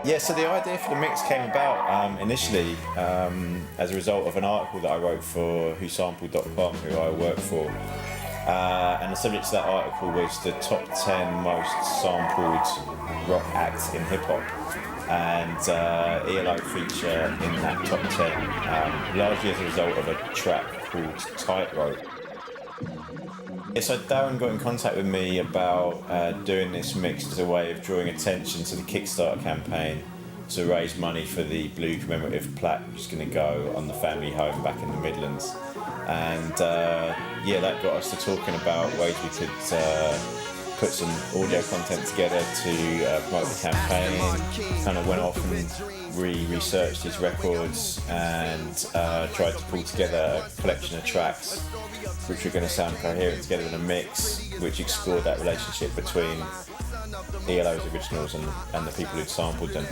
Yeah, so the idea for the mix came about initially as a result of an article that I wrote for whosampled.com, who I work for. And the subject of that article was the top 10 most sampled rock acts in hip-hop. And ELO feature in that top 10, largely as a result of a track called Tightrope. Yeah, so Darren got in contact with me about doing this mix as a way of drawing attention to the Kickstarter campaign to raise money for the blue commemorative plaque, which is going to go on the family home back in the Midlands. And yeah, that got us to talking about ways we could put some audio content together to promote the campaign. Kind of went off and researched his records and tried to pull together a collection of tracks which were going to sound coherent together in a mix, which explored that relationship between ELO's originals and the people who'd sampled them.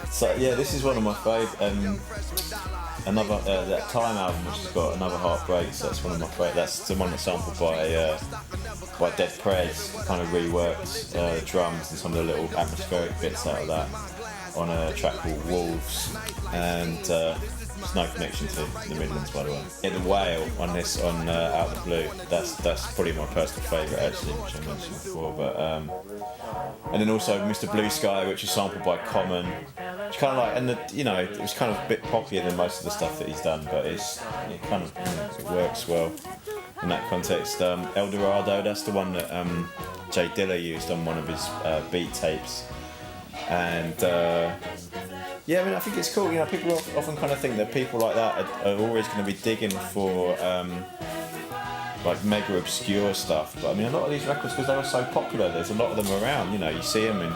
So yeah, this is one of my favourite. Another that Time album, which has got Another Heartbreak. So that's one of my favourite. That's the one that's sampled by Dead Prez. Kind of reworked the drums and some of the little atmospheric bits out of that on a track called Wolves. And there's no connection to the Midlands, by the way. Yeah, the Whale on this on Out of the Blue. That's probably my personal favourite actually, which I mentioned before. But and then also Mr. Blue Sky, which is sampled by Common. It's kind of like, and it was kind of a bit poppier than most of the stuff that he's done, but it kind of it works well in that context. El Dorado, that's the one that Jay Dilla used on one of his beat tapes, and yeah, I mean, I think it's cool. People often kind of think that people like that are always going to be digging for like mega obscure stuff, but I mean, a lot of these records, because they were so popular, there's a lot of them around. You see them in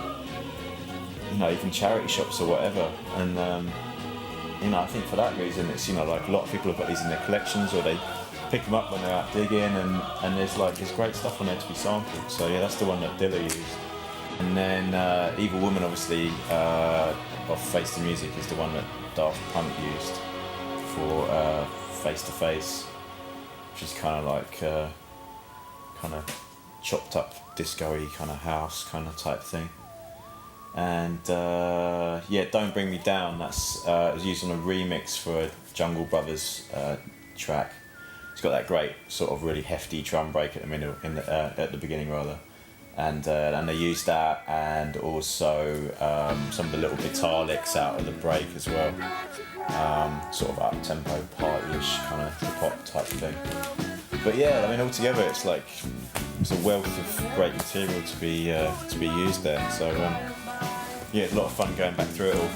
even charity shops or whatever, and I think for that reason it's like a lot of people have got these in their collections, or they pick them up when they're out digging, and there's great stuff on there to be sampled. So yeah, that's the one that Dilla used. And then Evil Woman, obviously, off Face to Music, is the one that Daft Punk used for Face to Face, which is kind of like kind of chopped up disco-y kind of house kind of type thing. And yeah, Don't Bring Me Down, that's it was used on a remix for a Jungle Brothers track. It's got that great sort of really hefty drum break at the middle, at the beginning rather, and they used that, and also some of the little guitar licks out of the break as well, sort of up tempo party-ish kind of hip hop type thing. But yeah, I mean, altogether it's a wealth of great material to be used there. So yeah, it's a lot of fun going back through it all.